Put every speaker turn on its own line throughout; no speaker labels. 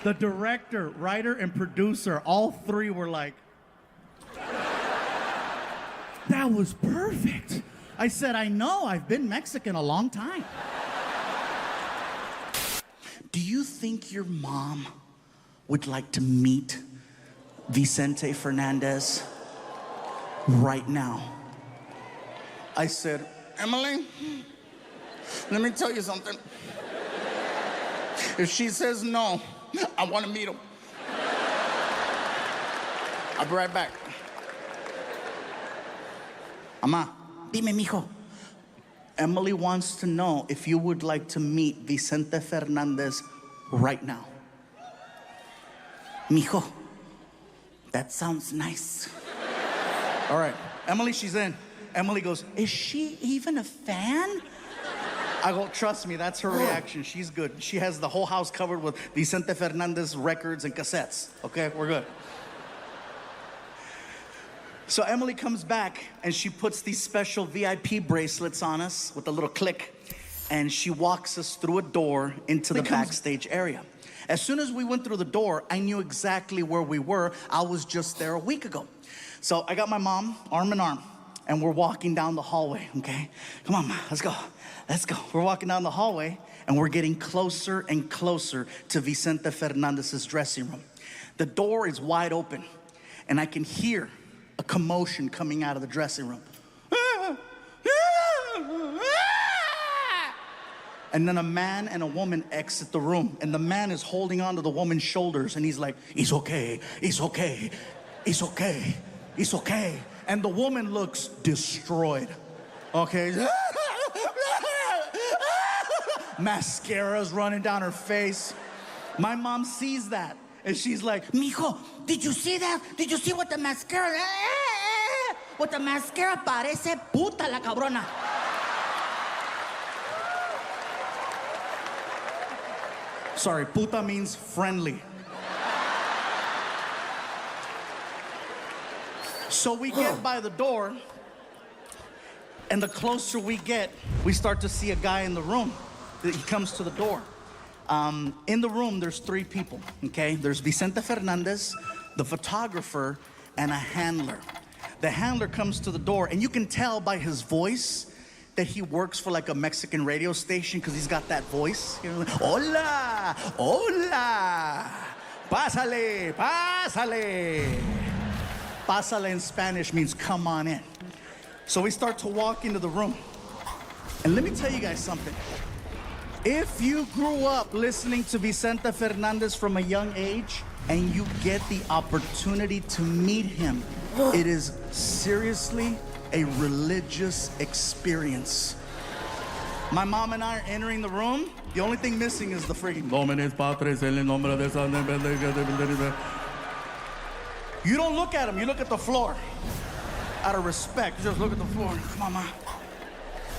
The director, writer, and producer, all three were like, that was perfect. I said, I know, I've been Mexican a long time. Do you think your mom would like to meet Vicente Fernandez right now? I said, Emily, let me tell you something. If she says no, I want to meet him. I'll be right back. Ama, dime, mijo. Emily wants to know if you would like to meet Vicente Fernandez right now. Mijo, that sounds nice. All right, Emily, she's in. Emily goes, is she even a fan? I go, trust me, that's her reaction. She's good. She has the whole house covered with Vicente Fernandez records and cassettes. Okay, we're good. So Emily comes back and she puts these special VIP bracelets on us with a little click, and she walks us through a door into the backstage area. As soon as we went through the door, I knew exactly where we were. I was just there a week ago. So I got my mom arm in arm, and we're walking down the hallway, okay? Come on, Ma, let's go. Let's go. We're walking down the hallway, and we're getting closer and closer to Vicente Fernandez's dressing room. The door is wide open, and I can hear a commotion coming out of the dressing room. And then a man and a woman exit the room, and the man is holding onto the woman's shoulders, and he's like, it's okay, it's okay, it's okay, it's okay. And the woman looks destroyed, okay? Mascara's running down her face. My mom sees that, and she's like, mijo, did you see that? Did you see what the mascara? What the mascara parece puta la cabrona. Sorry, puta means friendly. So we get by the door, and the closer we get, we start to see a guy in the room. He comes to the door. In the room, there's three people, okay? There's Vicente Fernandez, the photographer, and a handler. The handler comes to the door, and you can tell by his voice that he works for like a Mexican radio station, because he's got that voice. You know, like, hola, hola, pásale, pásale. Pásale in Spanish means come on in. So we start to walk into the room. And let me tell you guys something. If you grew up listening to Vicente Fernandez from a young age and you get the opportunity to meet him, it is seriously a religious experience. My mom and I are entering the room. The only thing missing is the freaking Dominus Patris en el nombre de San. You don't look at him, you look at the floor. Out of respect, you just look at the floor. Come on, Ma.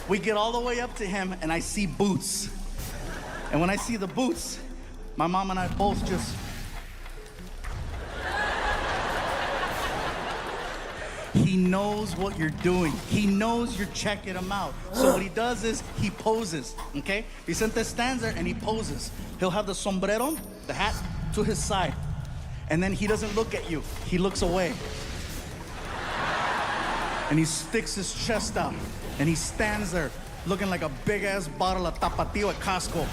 We get all the way up to him, and I see boots. And when I see the boots, my mom and I both just... He knows what you're doing. He knows you're checking him out. So what he does is he poses, okay? Vicente stands there and he poses. He'll have the sombrero, the hat, to his side. And then he doesn't look at you. He looks away. And he sticks his chest out. And he stands there looking like a big-ass bottle of Tapatio at Costco.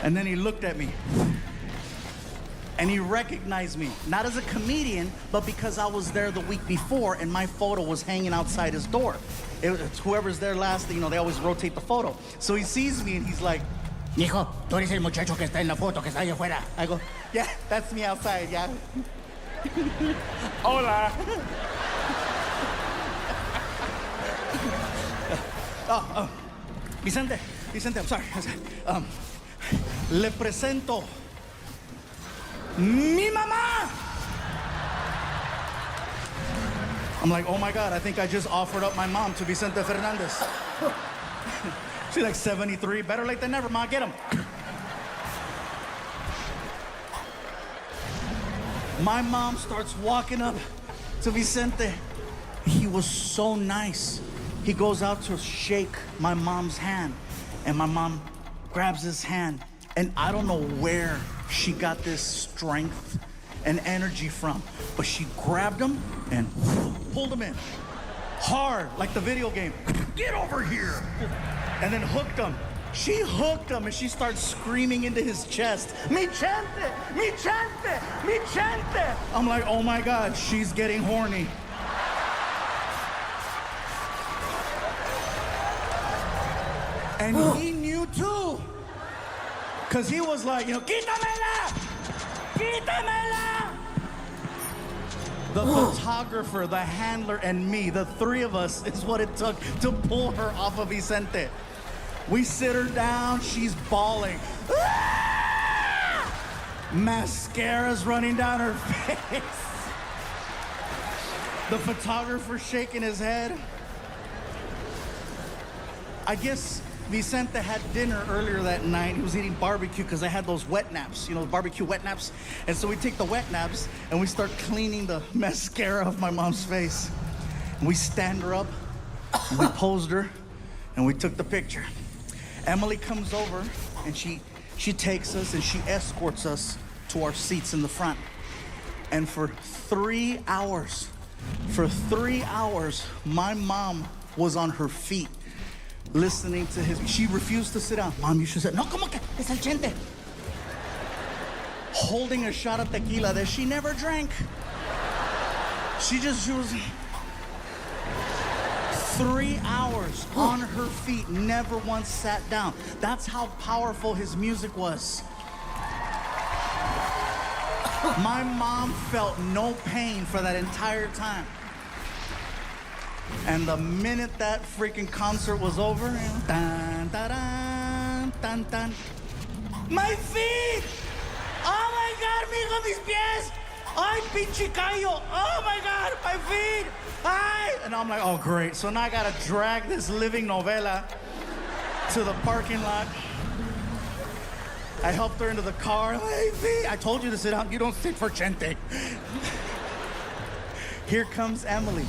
And then he looked at me. And he recognized me, not as a comedian, but because I was there the week before and my photo was hanging outside his door. It's whoever's there last, you know, they always rotate the photo. So he sees me and he's like, mijo, tú eres el muchacho que está en la foto, que está allá afuera. I go, yeah, that's me outside, yeah. Hola. Vicente, I'm sorry. Le presento mi mamá. I'm like, oh my God, I think I just offered up my mom to Vicente Fernandez. She's like 73, better late than never, Ma, get him. My mom starts walking up to Vicente. He was so nice. He goes out to shake my mom's hand, and my mom grabs his hand, and I don't know where she got this strength and energy from, but she grabbed him and pulled him in hard, like the video game. Get over here! And then hooked him. She hooked him and she starts screaming into his chest, Mi chente, mi chente, mi chente. I'm like, oh my God, she's getting horny. And he knew too. Cause he was like, quítamela, quítamela. The photographer, the handler, and me, the three of us is what it took to pull her off of Vicente. We sit her down, she's bawling. Ah! Mascara's running down her face. The photographer shaking his head. I guess Vicente had dinner earlier that night. He was eating barbecue because I had those wet naps, barbecue wet naps. And so we take the wet naps and we start cleaning the mascara off my mom's face. And we stand her up, and we posed her, and we took the picture. Emily comes over and she takes us and she escorts us to our seats in the front. And for 3 hours, my mom was on her feet listening to his. She refused to sit down. Mom, you should sit. No, como que es el chente. Holding a shot of tequila that she never drank. She was 3 hours on her feet, never once sat down. That's how powerful his music was. My mom felt no pain for that entire time. And the minute that freaking concert was over, dun, dun, dun, dun, dun. My feet! Oh my God, mijo, mis pies! Ay, pinche callo! Oh my God, my feet! Ay! And I'm like, oh great. So now I gotta drag this living novela to the parking lot. I helped her into the car. My feet! I told you to sit down. You don't sit for Chente. Here comes Emily.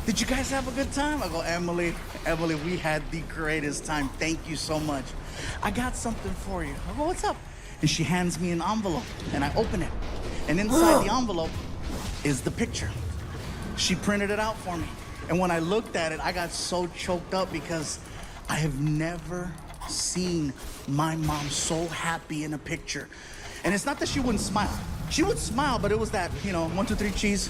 Did you guys have a good time? I go, Emily, we had the greatest time. Thank you so much. I got something for you. I go, what's up? And she hands me an envelope, and I open it. And inside the envelope is the picture. She printed it out for me. And when I looked at it, I got so choked up because I have never seen my mom so happy in a picture. And it's not that she wouldn't smile. She would smile, but it was that, 1, 2, 3, cheese.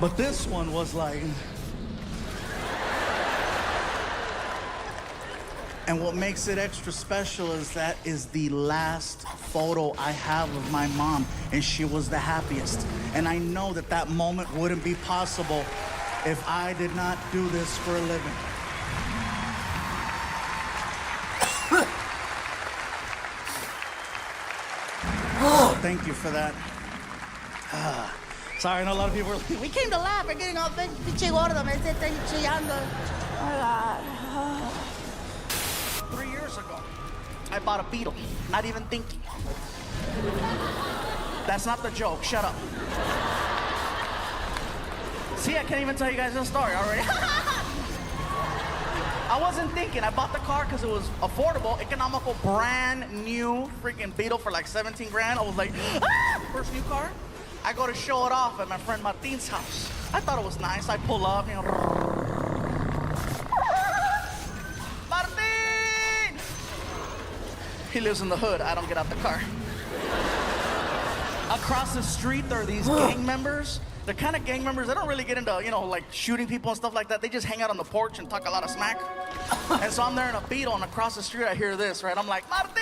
But this one was like... And what makes it extra special is that is the last photo I have of my mom, and she was the happiest. And I know that that moment wouldn't be possible if I did not do this for a living. Thank you for that. Sorry, I know a lot of people are like, we came to laugh. We're getting all pinche gordo. Me estoy chillando. Oh my God. 3 years ago, I bought a Beetle, not even thinking. That's not the joke. Shut up. See, I can't even tell you guys this story already. I wasn't thinking. I bought the car because it was affordable, economical, brand new freaking Beetle for like 17 grand. I was like, ah! First new car. I go to show it off at my friend Martin's house. I thought it was nice. I pull up, Martin! He lives in the hood. I don't get out the car. Across the street, there are these gang members. The kind of gang members that don't really get into, like shooting people and stuff like that. They just hang out on the porch and talk a lot of smack. And so I'm there in a Beetle, and across the street, I hear this, right? I'm like, Martin!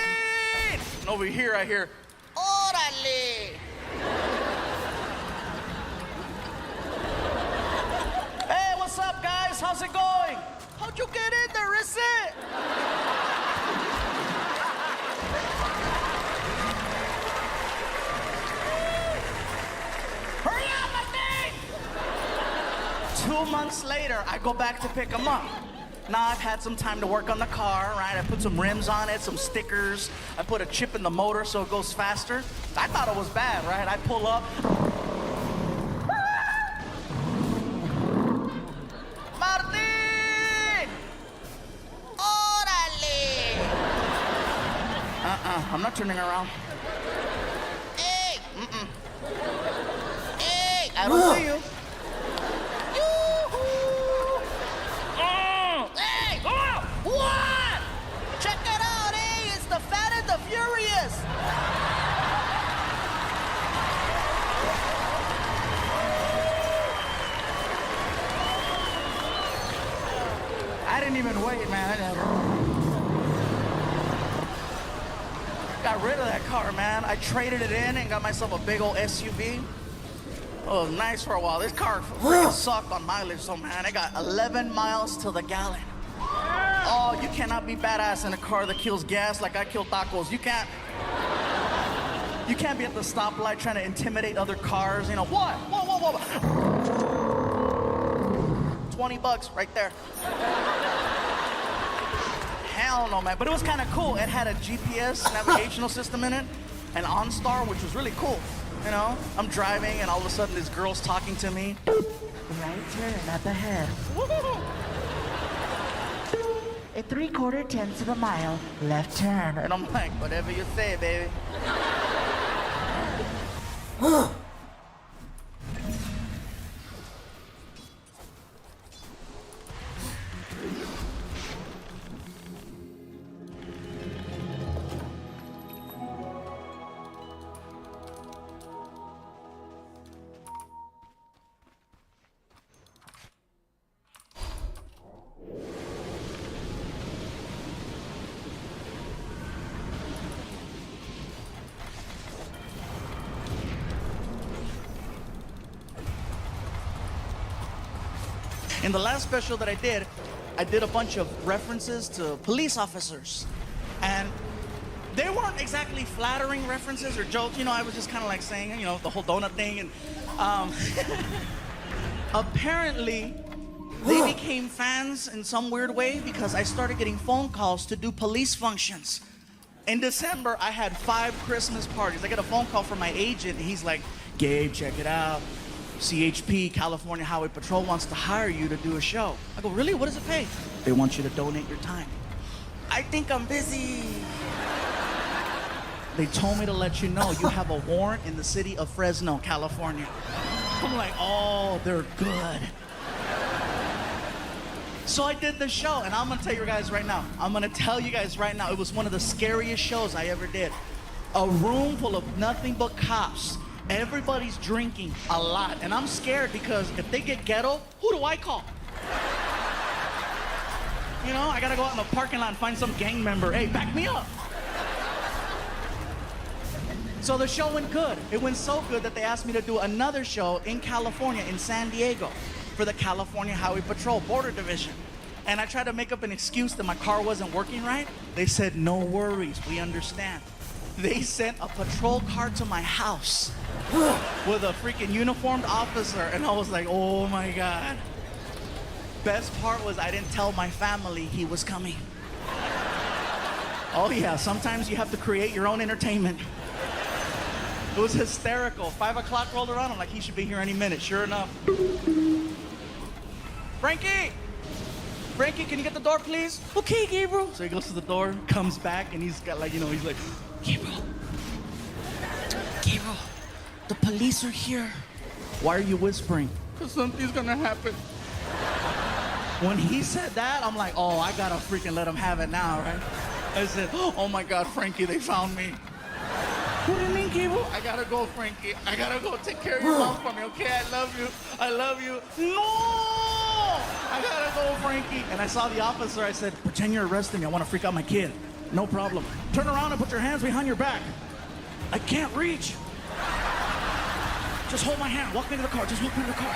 And over here, I hear, Órale! Hey, what's up, guys? How's it going? How'd you get in there, is it? Hurry up, Martin! 2 months later, I go back to pick him up. Now I've had some time to work on the car, right? I put some rims on it, some stickers. I put a chip in the motor so it goes faster. I thought it was bad, right? I pull up. Martin! Orale! I'm not turning around. Hey! Hey! I don't see you. Hey! What? Check it out, eh? It's the Fat and the Furious. I didn't even wait, man. Got rid of that car, man. I traded it in and got myself a big old SUV. Oh, it was nice for a while. This car freaking sucked on mileage, so man, I got 11 miles to the gallon. Oh, you cannot be badass in a car that kills gas like I kill tacos. You can't be at the stoplight trying to intimidate other cars. You know, what? Whoa. $20 right there. Hell no, man. But it was kind of cool. It had a GPS navigational system in it, and OnStar, which was really cool. You know, I'm driving, and all of a sudden, this girl's talking to me.
Right turn up ahead. A 3/4 tenths of a mile, left turn.
And I'm like, whatever you say, baby. In the last special that I did a bunch of references to police officers. And they weren't exactly flattering references or jokes. You know, I was just kind of like saying, you know, the whole donut thing. And apparently, they became fans in some weird way because I started getting phone calls to do police functions. In December, I had 5 Christmas parties. I got a phone call from my agent, and he's like, Gabe, check it out. CHP, California Highway Patrol, wants to hire you to do a show. I go, really? What does it pay? They want you to donate your time. I think I'm busy. They told me to let you know you have a warrant in the city of Fresno, California. I'm like, oh, they're good. So I did the show, and I'm gonna tell you guys right now. It was one of the scariest shows I ever did. A room full of nothing but cops. Everybody's drinking a lot, and I'm scared because if they get ghetto, who do I call? You know, I gotta go out in the parking lot and find some gang member. Hey, back me up. So the show went good. It went so good that they asked me to do another show in California, in San Diego, for the California Highway Patrol Border Division. And I tried to make up an excuse that my car wasn't working right. They said, no worries, we understand. They sent a patrol car to my house with a freaking uniformed officer, and I was like, oh my God. Best part was I didn't tell my family he was coming. Oh yeah, sometimes you have to create your own entertainment. It was hysterical. 5 o'clock rolled around, I'm like, he should be here any minute. Sure enough. Frankie, can you get the door, please? Okay, Gabriel. So he goes to the door, comes back, and he's got like, you know, he's like, Gabriel, the police are here. Why are you whispering? Because something's gonna happen. When he said that, I'm like, oh, I gotta freaking let him have it now, right? I said, oh my God, Frankie, they found me. What do you mean, Gabriel? I gotta go, Frankie. I gotta go take care of your mom for me, okay? I love you. No! I gotta go, Frankie. And I saw the officer. I said, pretend you're arresting me. I want to freak out my kid. No problem. Turn around and put your hands behind your back. I can't reach. Just hold my hand. Walk me to the car. Just walk me to the car.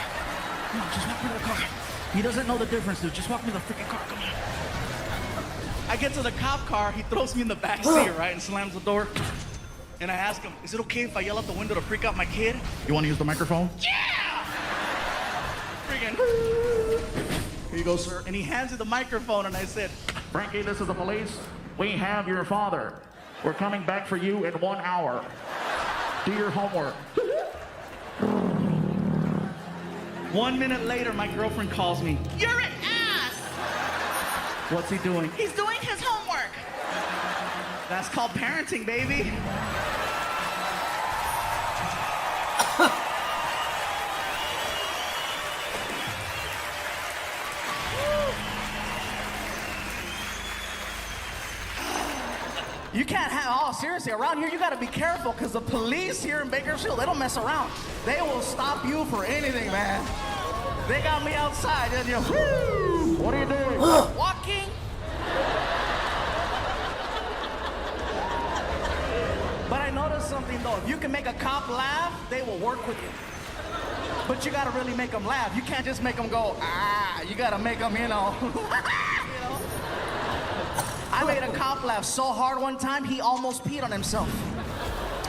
Come on, just walk me to the car. He doesn't know the difference, dude. Just walk me to the freaking car. Come on. I get to the cop car. He throws me in the back seat, right, and slams the door. And I ask him, is it okay if I yell out the window to freak out my kid? You want to use the microphone? Yeah! Freaking. Here you go, sir. And he hands me the microphone, and I said,
Frankie, this is the police. We have your father. We're coming back for you in 1 hour. Do your homework.
1 minute later, my girlfriend calls me.
You're an ass.
What's he doing?
He's doing his homework.
That's called parenting, baby. You can't have, oh, seriously, around here you gotta be careful because the police here in Bakersfield, they don't mess around. They will stop you for anything, man. They got me outside and you know, whoo, what are you doing? Walking. But I noticed something though, if you can make a cop laugh, they will work with you. But you gotta really make them laugh. You can't just make them go, ah, you gotta make them, you know. I made a cop laugh so hard one time, he almost peed on himself.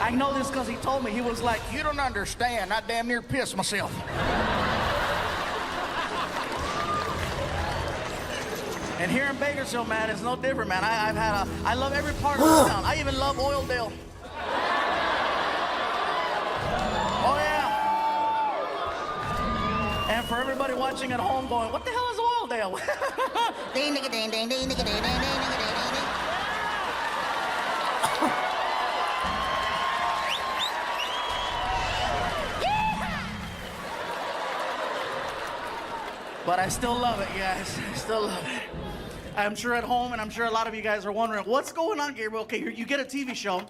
I know this because he told me. He was like, you don't understand. I damn near pissed myself. And here in Bakersfield, man, it's no different, man. I love every part of this town. I even love Oildale. Oh, yeah. And for everybody watching at home going, what the hell is Oildale?
Ding, ding, ding, ding, ding, ding, ding, ding, ding.
But I still love it, guys. I still love it. I'm sure at home, and I'm sure a lot of you guys are wondering, what's going on, Gabriel? Okay, you get a TV show.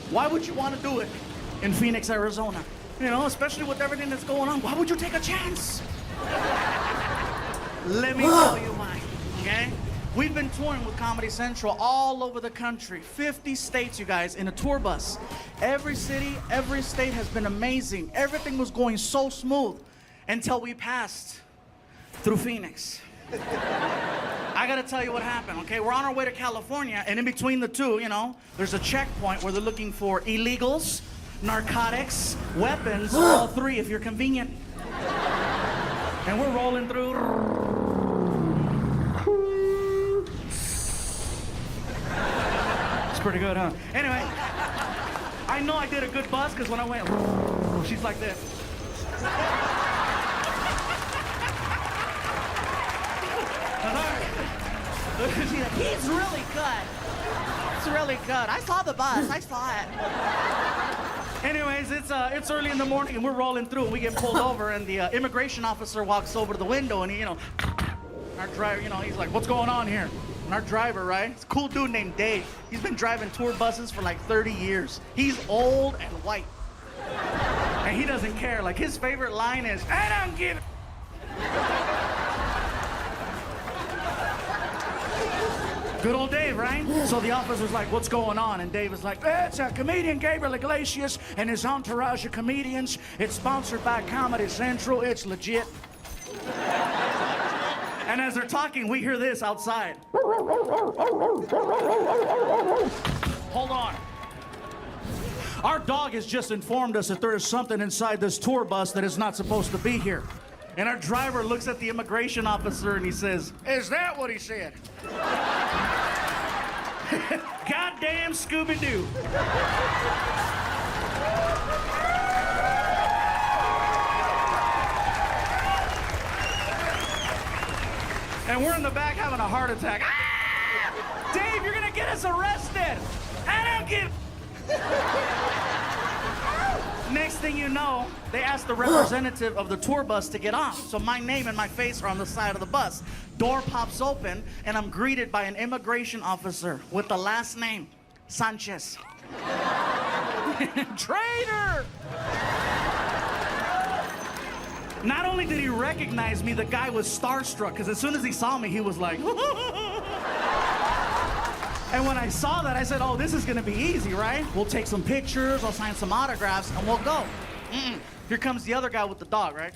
Why would you want to do it in Phoenix, Arizona? You know, especially with everything that's going on. Why would you take a chance? Let me tell you why, okay? We've been touring with Comedy Central all over the country. 50 states, you guys, in a tour bus. Every city, every state has been amazing. Everything was going so smooth until we passed through Phoenix. I gotta tell you what happened, okay? We're on our way to California, and in between the two, you know, there's a checkpoint where they're looking for illegals, narcotics, weapons, all three if you're convenient. And we're rolling through. It's pretty good, huh? Anyway, I know I did a good buzz because when I went, she's like this. He's really good. It's really good. I saw the bus. I saw it. Anyways, it's early in the morning and we're rolling through and we get pulled over and the immigration officer walks over to the window and he, you know, our driver, you know, he's like, what's going on here? And our driver, right? It's a cool dude named Dave. He's been driving tour buses for like 30 years. He's old and white. And he doesn't care. Like his favorite line is, I don't give a Good old Dave, right? So the officer's like, what's going on? And Dave is like, it's a comedian, Gabriel Iglesias, and his entourage of comedians. It's sponsored by Comedy Central. It's legit. And as they're talking, we hear this outside. Hold on. Our dog has just informed us that there is something inside this tour bus that is not supposed to be here. And our driver looks at the immigration officer and he says, is that what he said? Goddamn Scooby-Doo. And we're in the back having a heart attack. Ah! Dave, you're gonna get us arrested. I don't give. Next thing you know, they asked the representative of the tour bus to get off. So my name and my face are on the side of the bus. Door pops open, and I'm greeted by an immigration officer with the last name, Sanchez. Traitor! Not only did he recognize me, the guy was starstruck, because as soon as he saw me, he was like, And when I saw that, I said, oh, this is gonna be easy, right? We'll take some pictures, I'll sign some autographs, and we'll go. Here comes the other guy with the dog, right?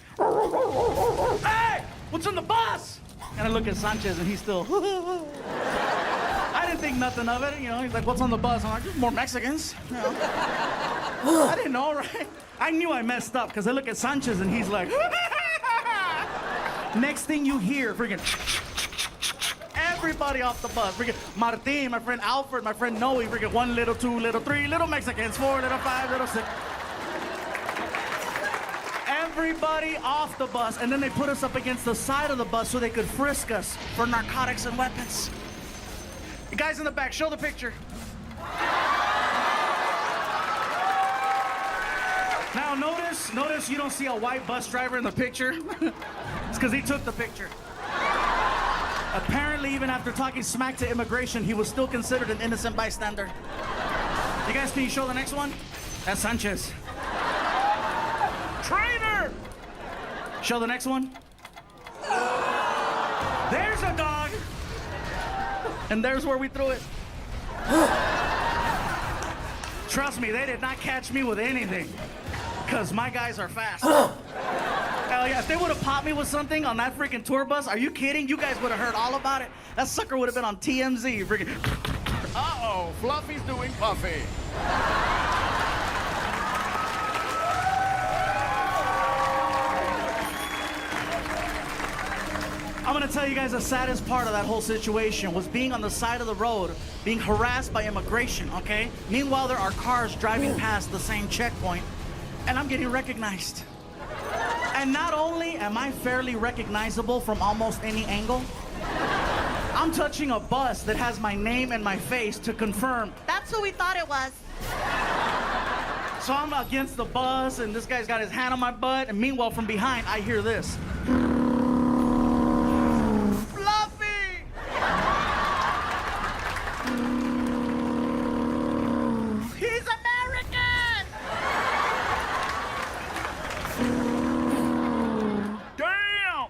Hey, what's in the bus? And I look at Sanchez, and he's still, I didn't think nothing of it, you know? He's like, what's on the bus? I'm like, just more Mexicans, you know? I didn't know, right? I knew I messed up, because I look at Sanchez, and he's like, Next thing you hear, freaking everybody off the bus. Freaking Martin, my friend Alfred, my friend Noe, freaking 1, little 2, little 3, little Mexicans, 4, little 5, little 6. Everybody off the bus, and then they put us up against the side of the bus so they could frisk us for narcotics and weapons. You guys in the back, show the picture. Now notice you don't see a white bus driver in the picture. It's because he took the picture. Apparently, even after talking smack to immigration, he was still considered an innocent bystander. You guys, can you show the next one? That's Sanchez. Traitor! Show the next one. There's a dog. And there's where we threw it. Trust me, they did not catch me with anything. Because my guys are fast. Hell yeah, if they would have popped me with something on that freaking tour bus, are you kidding? You guys would have heard all about it. That sucker would have been on TMZ. Freaking.
Uh-oh, Fluffy's doing Puffy.
I'm gonna tell you guys the saddest part of that whole situation was being on the side of the road, being harassed by immigration, okay? Meanwhile, there are cars driving past the same checkpoint, and I'm getting recognized. And not only am I fairly recognizable from almost any angle, I'm touching a bus that has my name and my face to confirm that's who we thought it was. So I'm against the bus, and this guy's got his hand on my butt, and meanwhile, from behind, I hear this. Fluffy! He's American!
Damn!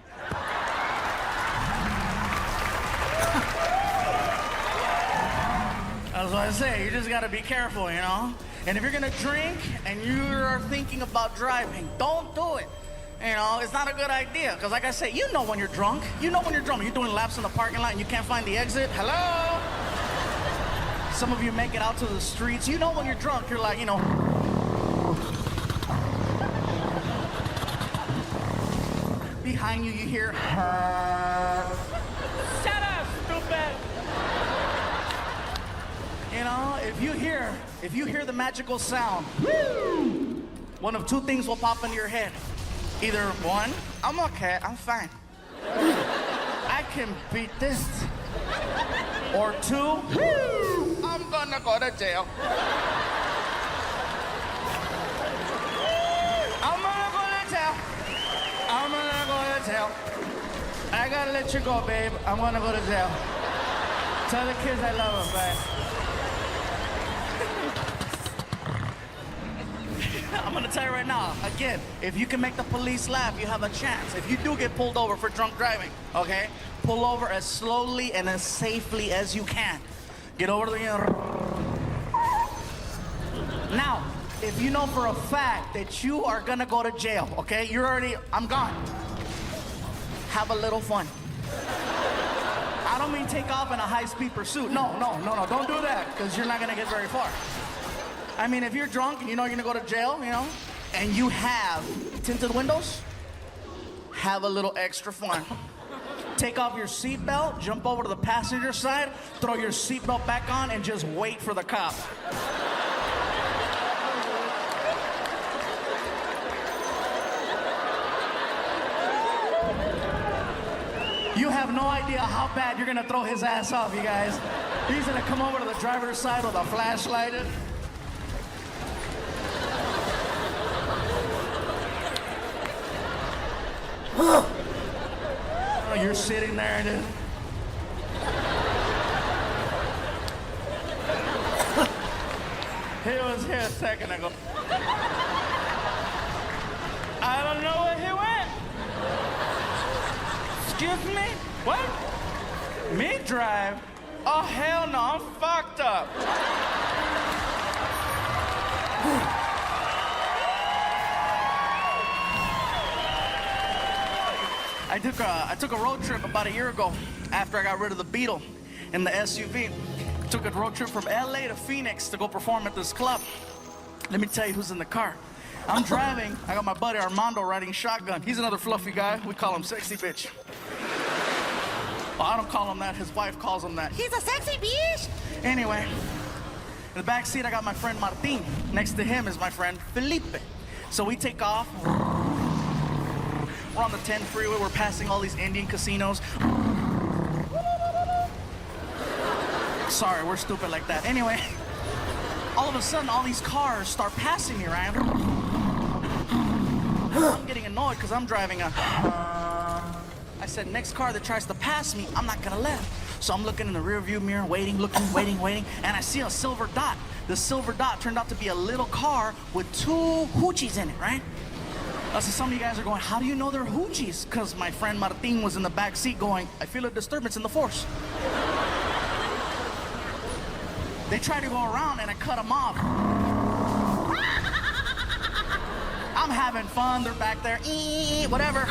That's what I say, you just gotta be careful, you know? And if you're gonna drink and you are thinking about driving, don't do it. You know, it's not a good idea. Because like I said, you know when you're drunk. You know when you're drunk. You're doing laps in the parking lot and you can't find the exit. Hello? Some of you make it out to the streets. You know when you're drunk, you're like, you know. Behind you, you hear.
Shut up, stupid!
You know, if you hear the magical sound, one of two things will pop into your head. Either one, I'm okay, I'm fine. I can beat this. Or two,
I'm gonna go to jail.
I'm gonna go to jail. I'm gonna go to jail. I gotta let you go, babe. I'm gonna go to jail. Tell the kids I love them, right? I'm gonna tell you right now, again, if you can make the police laugh, you have a chance. If you do get pulled over for drunk driving, okay? Pull over as slowly and as safely as you can. Get over to the... Now, if you know for a fact that you are gonna go to jail, okay? You're already, I'm gone. Have a little fun. I don't mean take off in a high-speed pursuit. No, don't do that, because you're not gonna get very far. I mean, if you're drunk and you know you're gonna go to jail, you know, and you have tinted windows, have a little extra fun. Take off your seatbelt, jump over to the passenger side, throw your seatbelt back on, and just wait for the cop. You have no idea how bad you're gonna throw his ass off, you guys. He's gonna come over to the driver's side with a flashlight. Oh, you're sitting there and he was here a second ago. I don't know where he went. Excuse me? What? Me drive? Oh, hell no, I'm fucked up. I took a road trip about a year ago after I got rid of the Beetle in the SUV. Took a road trip from LA to Phoenix to go perform at this club. Let me tell you who's in the car. I'm driving. I got my buddy Armando riding shotgun. He's another fluffy guy. We call him Sexy Bitch. Well, I don't call him that. His wife calls him that.
He's a sexy bitch.
Anyway, in the back seat, I got my friend Martin. Next to him is my friend Felipe. So we take off. We're on the 10 freeway. We're passing all these Indian casinos. Sorry, we're stupid like that. Anyway, all of a sudden, all these cars start passing me, right? I'm getting annoyed because I'm driving a... I said, next car that tries to pass me, I'm not gonna let him. So I'm looking in the rear view mirror, waiting, waiting, and I see a silver dot. The silver dot turned out to be a little car with 2 hoochies in it, right? So some of you guys are going, how do you know they're hoochies? Because my friend Martin was in the back seat going, I feel a disturbance in the force. They tried to go around and I cut them off. I'm having fun, they're back there, whatever.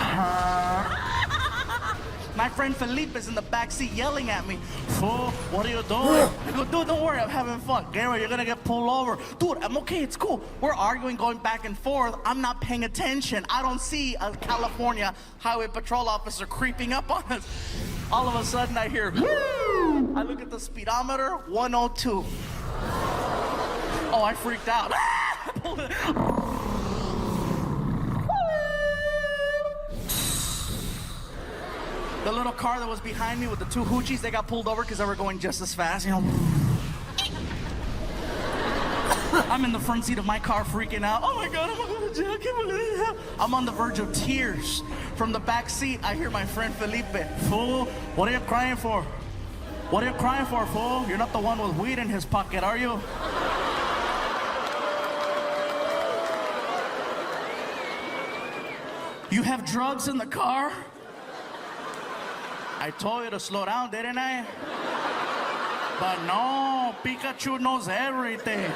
My friend Felipe is in the back seat yelling at me, fool, what are you doing? I go, dude, don't worry, I'm having fun. Gary, you're gonna get pulled over. Dude, I'm okay, it's cool. We're arguing, going back and forth. I'm not paying attention. I don't see a California highway patrol officer creeping up on us. All of a sudden I hear, whoo! I look at the speedometer, 102. Oh, I freaked out. The little car that was behind me with the 2 hoochies, they got pulled over because they were going just as fast, you know. I'm in the front seat of my car freaking out. Oh my God, I'm going to jail. I can't believe it. I'm on the verge of tears. From the back seat, I hear my friend Felipe. Fool, what are you crying for? What are you crying for, fool? You're not the one with weed in his pocket, are you? You have drugs in the car? I told you to slow down, didn't I? But no, Pikachu knows everything.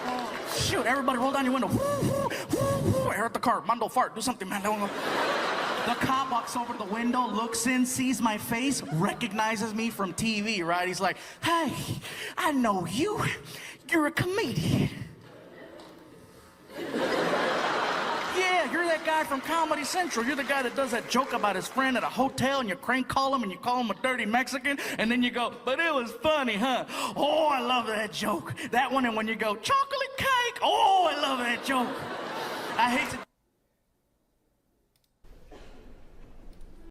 Oh, shoot, everybody roll down your window. I heard the car. Mondo, fart, do something, man. The cop walks over to the window, looks in, sees my face, recognizes me from TV, right? He's like, hey, I know you. You're a comedian. Yeah, you're that guy from Comedy Central. You're the guy that does that joke about his friend at a hotel and you crank call him and you call him a dirty Mexican and then you go, but it was funny, huh? Oh, I love that joke. That one, and when you go, chocolate cake. Oh, I love that joke. I hate to